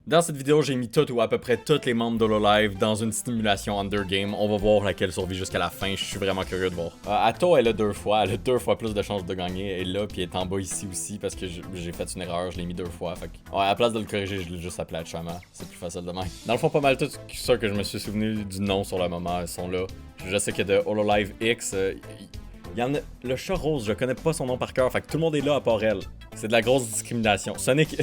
Dans cette vidéo, j'ai mis tout ou à peu près tous les membres d'Hololive dans une simulation Undergame. On va voir laquelle survit jusqu'à la fin. Je suis vraiment curieux de voir. Atto, elle a 2 fois. Elle a 2 fois plus de chances de gagner. Elle est là, puis elle est en bas ici aussi parce que j'ai fait une erreur. Je l'ai mis 2 fois. Fait que, ouais, à la place de le corriger, je l'ai juste appelé Chama. C'est plus facile de même. Dans le fond, pas mal tout ceux que je me suis souvenu du nom sur le moment sont là. Je sais que de Hololive X, il y en a. Le chat rose, je connais pas son nom par cœur. Fait que tout le monde est là à part elle. C'est de la grosse discrimination. Sonic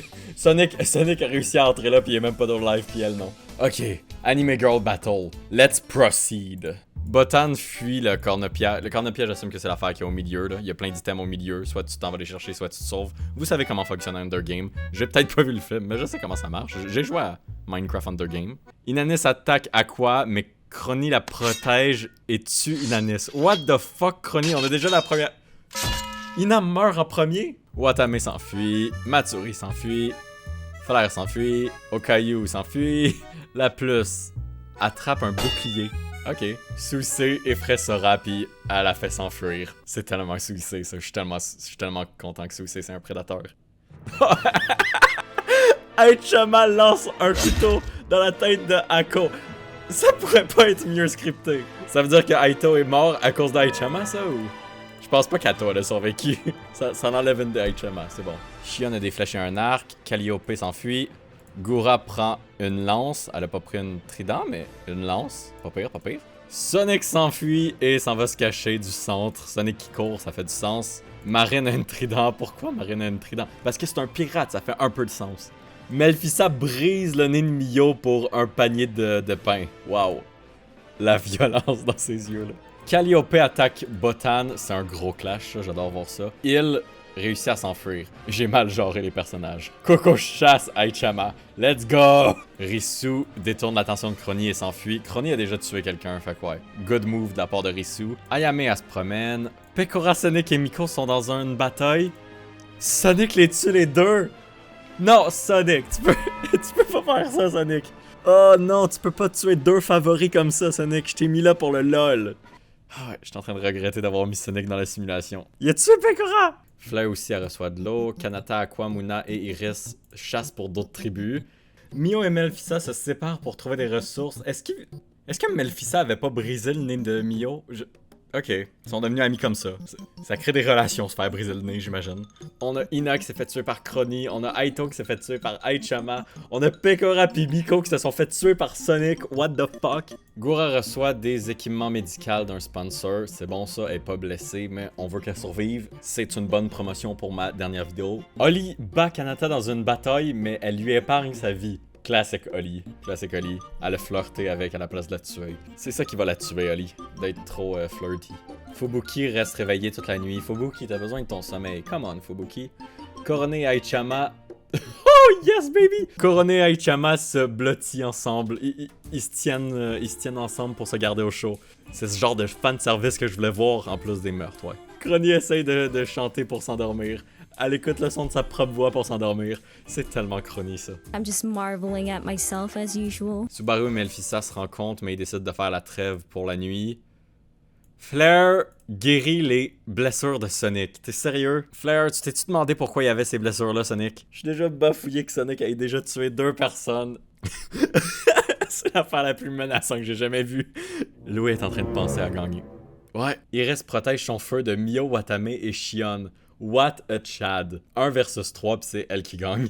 a réussi à entrer là, puis il est même pas d'Hololive, puis elle non. Ok, Anime Girl Battle. Let's proceed. Botan fuit le corne-piège. Le corne-piège, j'assume que c'est l'affaire qui est au milieu. Là. Il y a plein d'items au milieu. Soit tu t'en vas les chercher, soit tu te sauves. Vous savez comment fonctionne Undergame. J'ai peut-être pas vu le film, mais je sais comment ça marche. J'ai joué à Minecraft Undergame. Inanis attaque Aqua, mais Crony la protège et tue Inanis. What the fuck, Crony? On a déjà la première... Ina meurt en premier? Watame s'enfuit, Matsuri s'enfuit, Flair s'enfuit, Okayu s'enfuit, La Plus attrape un bouclier. Ok. Suicé effraie Sora pis elle la fait s'enfuir. C'est tellement Suicé ça, je suis tellement content que Suicé c'est un prédateur. Aichama lance un couteau dans la tête de Ako. Ça pourrait pas être mieux scripté. Ça veut dire que Aito est mort à cause d'Aichama ça ou... Je pense pas qu'Ato elle a survécu. ça enlève une de Aichama, c'est bon. Shion a des flèches et un arc. Calliope s'enfuit. Gura prend une lance. Elle a pas pris une trident, mais une lance. Pas pire, pas pire. Sonic s'enfuit et s'en va se cacher du centre. Sonic qui court, ça fait du sens. Marine a une trident. Pourquoi Marine a une trident? Parce que c'est un pirate, ça fait un peu de sens. Melfissa brise le nez de Mio pour un panier de pain. Waouh. La violence dans ses yeux, là. Calliope attaque Botan, c'est un gros clash, j'adore voir ça. Il réussit à s'enfuir. J'ai mal genré les personnages. Coco chasse Aichama. Let's go! Risu détourne l'attention de Crony et s'enfuit. Crony a déjà tué quelqu'un, fait quoi? Good move de la part de Risu. Ayame, elle se promène. Pekora, Sonic et Miko sont dans une bataille. Sonic les tue les deux! Non, Sonic, tu peux pas faire ça, Sonic. Oh non, tu peux pas tuer 2 favoris comme ça, Sonic. Je t'ai mis là pour le LOL. Ah ouais, je suis en train de regretter d'avoir mis Sonic dans la simulation. Il a tué Pekora! Flair aussi, elle reçoit de l'eau. Kanata, Aqua, Muna et Iris chassent pour d'autres tribus. Mio et Melfissa se séparent pour trouver des ressources. Est-ce que Melfissa avait pas brisé le nez de Mio? Ok, ils sont devenus amis comme ça. Ça crée des relations, se faire briser le nez, j'imagine. On a Ina qui s'est fait tuer par Crony, on a Aito qui s'est fait tuer par Aichama, on a Pekora et Miko qui se sont fait tuer par Sonic, what the fuck? Gura reçoit des équipements médicaux d'un sponsor, c'est bon ça, elle est pas blessée, mais on veut qu'elle survive. C'est une bonne promotion pour ma dernière vidéo. Oli bat Kanata dans une bataille, mais elle lui épargne sa vie. Classique Oli. Classique Oli. Elle a flirté avec à la place de la tuer. C'est ça qui va la tuer, Oli. D'être trop flirty. Fubuki reste réveillé toute la nuit. Fubuki, t'as besoin de ton sommeil. Come on, Fubuki. Korone et Aichama... Oh, yes, baby! Korone et Aichama se blottissent ensemble. Ils se tiennent ensemble pour se garder au chaud. C'est ce genre de fanservice que je voulais voir, en plus des meurtres, ouais. Crony essaye de chanter pour s'endormir. Elle écoute le son de sa propre voix pour s'endormir. C'est tellement Crony, ça. I'm just marveling at myself as usual. Subaru et Melfissa se rencontrent, mais ils décident de faire la trêve pour la nuit. Flair guérit les blessures de Sonic. T'es sérieux? Flair, tu t'es-tu demandé pourquoi il y avait ces blessures-là, Sonic? Je suis déjà bafouillé que Sonic ait déjà tué 2 personnes. C'est l'affaire la plus menaçante que j'ai jamais vue. Louis est en train de penser à gagner. Ouais. Iris protège son feu de Mio, Watame et Shion. What a Chad. 1 versus 3 pis c'est elle qui gagne.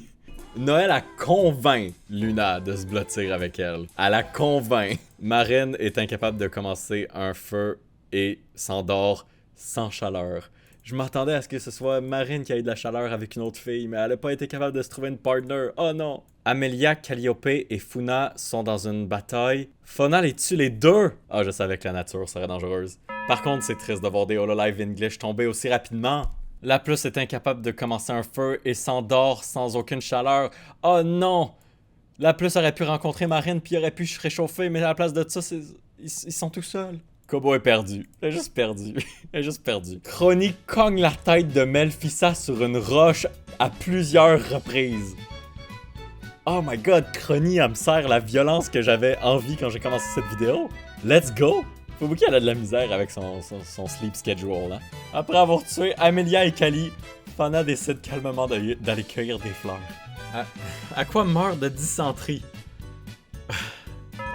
Noël a convainc Luna de se blottir avec elle. Elle a convainc. Marine est incapable de commencer un feu et s'endort sans chaleur. Je m'attendais à ce que ce soit Marine qui ait de la chaleur avec une autre fille, mais elle a pas été capable de se trouver une partner. Oh non! Amelia, Calliope et Funa sont dans une bataille. Funa les tue les deux! Ah, je savais que la nature serait dangereuse. Par contre, c'est triste de voir des Hololive English tomber aussi rapidement. La Plus est incapable de commencer un feu et s'endort sans aucune chaleur. Oh non! La Plus aurait pu rencontrer Marine puis aurait pu se réchauffer, mais à la place de ça, ils sont tout seuls. Kobo est perdu. Elle est juste perdue. Elle est juste perdue. Crony cogne la tête de Melfissa sur une roche à plusieurs reprises. Oh my god, Crony, elle me sert la violence que j'avais envie quand j'ai commencé cette vidéo. Let's go! Fubuki, elle a de la misère avec son sleep schedule. Hein? Après avoir tué Amelia et Kali, Fana décide calmement d'aller cueillir des fleurs. À quoi meurt de dysenterie?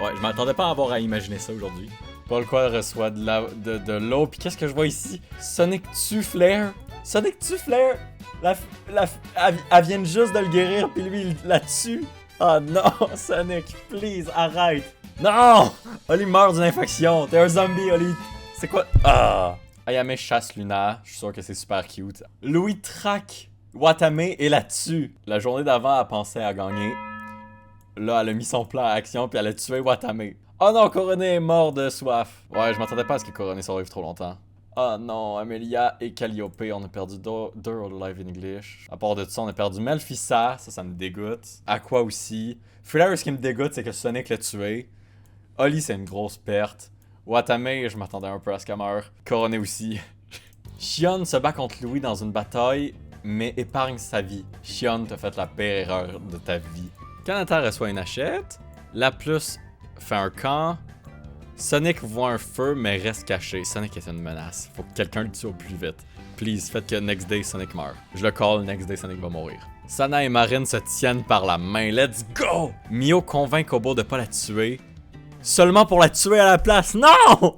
Ouais, je m'attendais pas à avoir à imaginer ça aujourd'hui. Paul Quell reçoit de l'eau, puis qu'est-ce que je vois ici? Sonic tue Flair? Sonic tue Flair? Elle vient juste de le guérir, puis lui, il la tue? Oh non, Sonic, please, arrête! Non! Oli meurt d'une infection, t'es un zombie, Oli! C'est quoi? Ah! Ayame chasse Luna, je suis sûr que c'est super cute. Louis traque Watame et la tue. La journée d'avant, elle pensait à gagner. Là, elle a mis son plan à action, puis elle a tué Watame. Oh non, Coroné est mort de soif. Ouais, je m'attendais pas à ce que Coroné survive trop longtemps. Oh non, Amelia et Calliope, on a perdu deux Live in English. À part de ça, on a perdu Melfissa, ça me dégoûte. Aqua aussi. Flair, ce qui me dégoûte, c'est que Sonic l'a tué. Oli, c'est une grosse perte. Watame, je m'attendais un peu à ce qu'elle meure. Coroné aussi. Shion se bat contre Louis dans une bataille, mais épargne sa vie. Shion, t'as fait la pire erreur de ta vie. Kanata reçoit une hachette. Lapluce fait un camp. Sonic voit un feu, mais reste caché. Sonic est une menace. Faut que quelqu'un le tue au plus vite. Please, faites que next day Sonic meurt. Je le call, next day Sonic va mourir. Sana et Marine se tiennent par la main. Let's go! Mio convainc Kobo de pas la tuer. Seulement pour la tuer à la place. Non!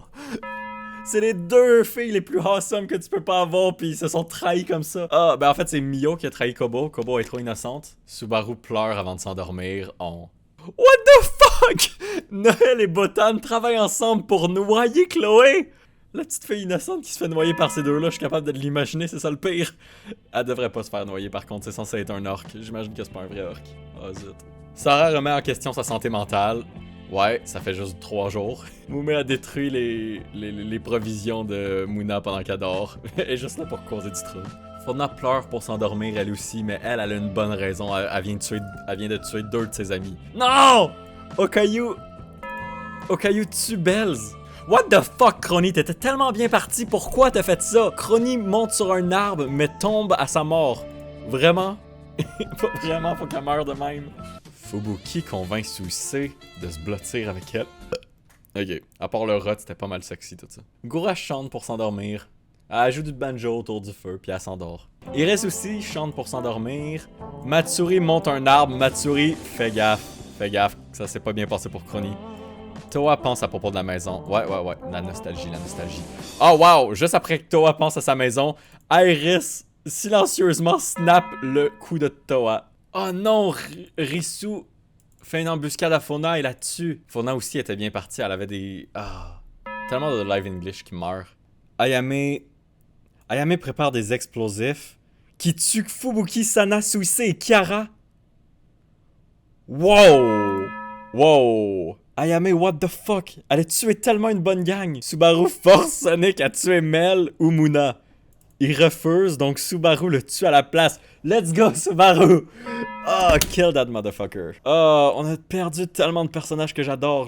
C'est les deux filles les plus awesome que tu peux pas avoir, puis ils se sont trahis comme ça. Ah, ben en fait, c'est Mio qui a trahi Kobo. Kobo est trop innocente. Subaru pleure avant de s'endormir. What the fuck? Noël et Botan travaillent ensemble pour noyer Chloé. La petite fille innocente qui se fait noyer par ces deux-là, je suis capable de l'imaginer, c'est ça le pire. Elle devrait pas se faire noyer par contre, c'est censé être un orc. J'imagine que c'est pas un vrai orc. Oh zut. Sarah remet en question sa santé mentale. Ouais, ça fait juste 3 jours. Moumé a détruit les provisions de Muna pendant qu'elle dort. Elle est juste là pour causer du trouble. Fauna pleure pour s'endormir elle aussi, mais elle a une bonne raison. Elle vient de tuer 2 de ses amis. Non! Okayu tue Bells. What the fuck, Crony? T'étais tellement bien parti. Pourquoi t'as fait ça? Crony monte sur un arbre, mais tombe à sa mort. Vraiment? Vraiment, faut qu'elle meure de même. Fubuki convainc Suicé de se blottir avec elle. Ok, à part le rot, c'était pas mal sexy tout ça. Gura chante pour s'endormir. Elle joue du banjo autour du feu, puis elle s'endort. Iris aussi chante pour s'endormir. Matsuri monte un arbre. Matsuri, fais gaffe, ça s'est pas bien passé pour Crony. Toa pense à propos de la maison. Ouais, la nostalgie. Oh wow, juste après que Toa pense à sa maison, Iris silencieusement snap le coup de Toa. Oh non, Risu fait une embuscade à Fauna et la tue. Fauna aussi était bien partie, elle avait des... tellement de live English qui meurt. Ayame prépare des explosifs qui tuent Fubuki, Sana, Suisei et Kiara. Wow! Ayame, what the fuck? Elle a tué tellement une bonne gang. Subaru force Sonic à tuer Mel ou Muna. Il refuse, donc Subaru le tue à la place. Let's go, Subaru! Oh, kill that motherfucker. Oh, on a perdu tellement de personnages que j'adore.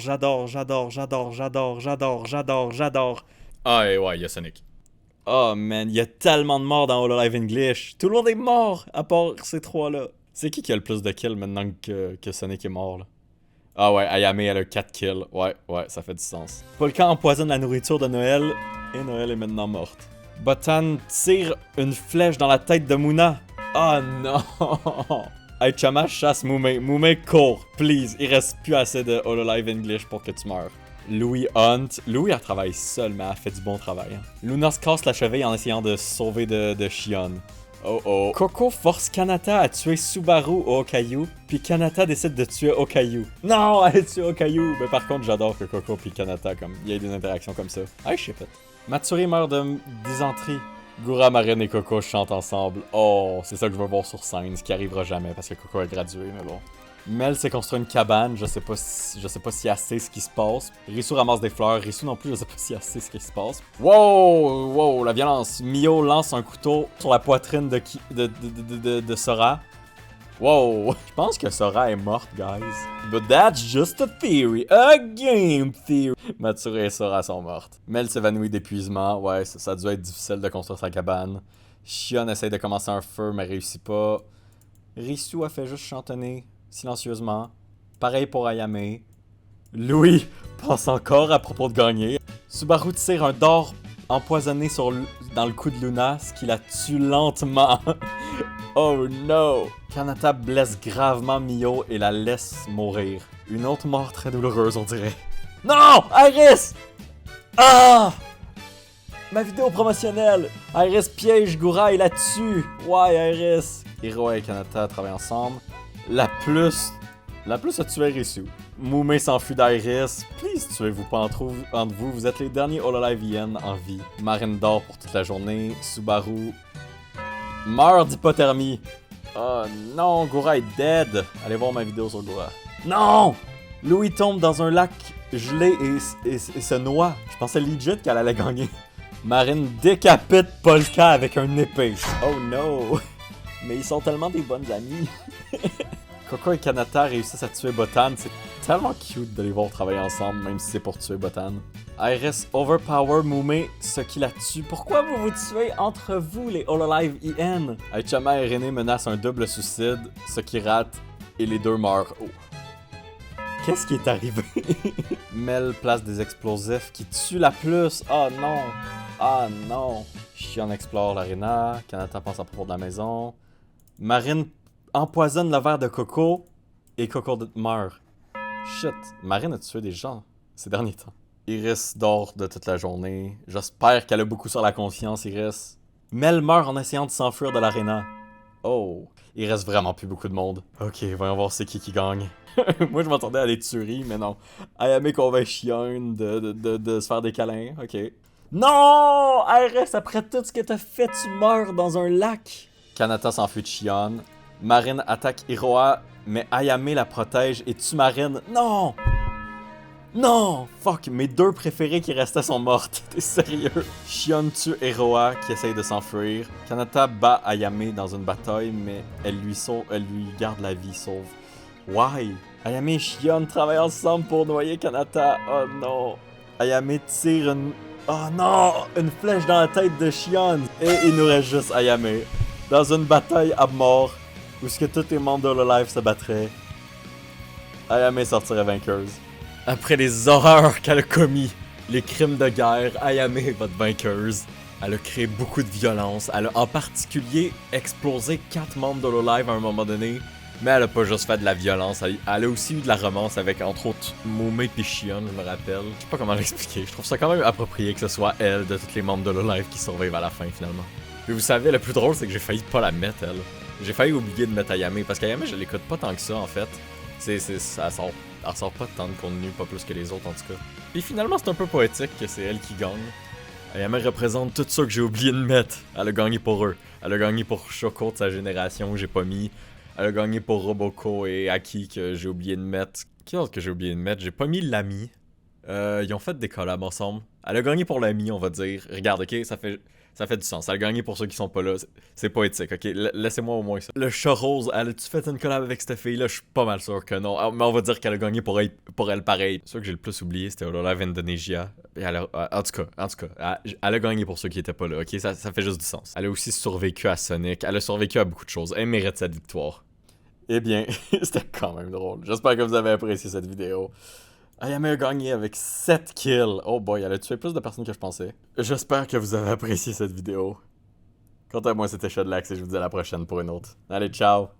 Ah, et ouais, il y a Sonic. Oh man, il y a tellement de morts dans Hololive English. Tout le monde est mort, à part ces 3-là. C'est qui a le plus de kills maintenant que Sonic est mort, là? Ah ouais, Ayame, elle a 4 kills. Ouais, ça fait du sens. Polka empoisonne la nourriture de Noël, et Noël est maintenant morte. Botan tire une flèche dans la tête de Muna. Oh non! Aichama chasse Moumé. Moumé court, please. Il reste plus assez de Hololive English pour que tu meurs. Louis hunt. Louis, elle travaille seule, mais elle fait du bon travail. Hein. Luna se casse la cheville en essayant de se sauver de Shion. Oh. Coco force Kanata à tuer Subaru au Okayu, puis Kanata décide de tuer Okayu. Non, elle tue Okayu! Mais par contre, j'adore que Coco puis Kanata, comme, il y ait des interactions comme ça. I ship it. Matsuri meurt de dysenterie. Gura, Marine et Coco chantent ensemble. Oh, c'est ça que je veux voir sur scène, ce qui arrivera jamais parce que Coco est gradué, mais bon. Mel s'est construit une cabane, je sais pas si elle sait ce qui se passe. Risu ramasse des fleurs, Risu non plus, je sais pas si elle sait ce qui se passe. Wow, la violence. Mio lance un couteau sur la poitrine de Sora. Wow, je pense que Sora est morte, guys. But that's just a theory, a game theory. Matsuri et Sora sont mortes. Mel s'évanouit d'épuisement, ouais, ça a dû être difficile de construire sa cabane. Shion essaye de commencer un feu, mais réussit pas. Risu a fait juste chantonner. Silencieusement. Pareil pour Ayame. Louis pense encore à propos de gagner. Subaru tire un dard empoisonné dans le cou de Luna, ce qui la tue lentement. Oh no! Kanata blesse gravement Mio et la laisse mourir. Une autre mort très douloureuse, on dirait. Non! Iris! Ah! Ma vidéo promotionnelle! Iris piège Gura et la tue! Ouais, Iris! Hiroa et Kanata travaillent ensemble. La plus a tué Risu. Mume s'enfuit d'Iris. Please, tuez-vous pas entre vous. Vous êtes les derniers Hololive IN en vie. Marine dort pour toute la journée. Subaru meurt d'hypothermie. Oh non, Gura est dead. Allez voir ma vidéo sur Gura. Non! Louis tombe dans un lac gelé et se noie. Je pensais legit qu'elle allait gagner. Marine décapite Polka avec un épée. Oh no! Mais ils sont tellement des bonnes amies. Coco et Kanata réussissent à tuer Botan. C'est tellement cute de les voir travailler ensemble, même si c'est pour tuer Botan. Iris overpower Mume, ce qui la tue. Pourquoi vous vous tuez entre vous, les Hololive IN? Aichama et René menacent un double suicide, ce qui rate, et les deux meurent. Oh. Qu'est-ce qui est arrivé? Mel place des explosifs qui tuent la plus. Oh non! Ah non! Shion explore l'arena. Kanata passe à propos de la maison. Marine empoisonne le verre de Coco et Coco meurt. Shit, Marine a tué des gens ces derniers temps. Iris dort de toute la journée. J'espère qu'elle a beaucoup sur la conscience, Iris. Mel meurt en essayant de s'enfuir de l'arena. Oh, il reste vraiment plus beaucoup de monde. Ok, voyons voir c'est qui gagne. Moi je m'attendais à des tueries, mais non. Ayame convainc Shion de se faire des câlins, ok. Non! Iris, après tout ce que t'as fait, tu meurs dans un lac. Kanata s'enfuit de Shion. Marine attaque Hiroa, mais Ayame la protège et tue Marine. Non! Non! Fuck, mes deux préférés qui restaient sont mortes. T'es sérieux? Shion tue Hiroa qui essaye de s'enfuir. Kanata bat Ayame dans une bataille, mais elle lui garde la vie sauve. Why? Ayame et Shion travaillent ensemble pour noyer Kanata. Oh non! Ayame tire une... Oh non! Une flèche dans la tête de Shion. Et il nous reste juste Ayame. Dans une bataille à mort, où ce que tous les membres de Hololive se battraient, Ayame sortirait vainqueuse. Après les horreurs qu'elle a commis, les crimes de guerre, Ayame est votre vainqueuse. Elle a créé beaucoup de violence. Elle a en particulier explosé 4 membres de Hololive à un moment donné. Mais elle a pas juste fait de la violence, elle a aussi eu de la romance avec, entre autres, Mume et Shion, je me rappelle. Je sais pas comment l'expliquer, je trouve ça quand même approprié que ce soit elle, de tous les membres de Hololive qui survivent à la fin, finalement. Mais vous savez, le plus drôle, c'est que j'ai failli pas la mettre, elle. J'ai failli oublier de mettre Ayame, parce qu'Ayame, je l'écoute pas tant que ça, en fait. Elle sort pas tant de contenu, pas plus que les autres, en tout cas. Et finalement, c'est un peu poétique que c'est elle qui gagne. Ayame représente tout ça que j'ai oublié de mettre. Elle a gagné pour eux. Elle a gagné pour Shoko de sa génération, que j'ai pas mis. Elle a gagné pour Roboko et Aki que j'ai oublié de mettre. Qui autre que j'ai oublié de mettre? J'ai pas mis l'ami. Ils ont fait des collabs ensemble. Elle a gagné pour l'ami, on va dire. Regarde, ok, ça fait du sens. Elle a gagné pour ceux qui sont pas là. C'est poétique, ok? Laissez-moi au moins ça. Le chat rose, elle a-tu fait une collab avec cette fille-là? Je suis pas mal sûr que non. Mais on va dire qu'elle a gagné pour elle pareil. Ceux que j'ai le plus oublié, c'était Hololive Indonesia. Et en tout cas, elle a gagné pour ceux qui étaient pas là, ok? Ça fait juste du sens. Elle a aussi survécu à Sonic. Elle a survécu à beaucoup de choses. Elle mérite cette victoire. Eh bien, c'était quand même drôle. J'espère que vous avez apprécié cette vidéo. Ayame a gagné avec 7 kills. Oh boy, elle a tué plus de personnes que je pensais. J'espère que vous avez apprécié cette vidéo. Quant à moi, c'était Shadlax et je vous dis à la prochaine pour une autre. Allez, ciao!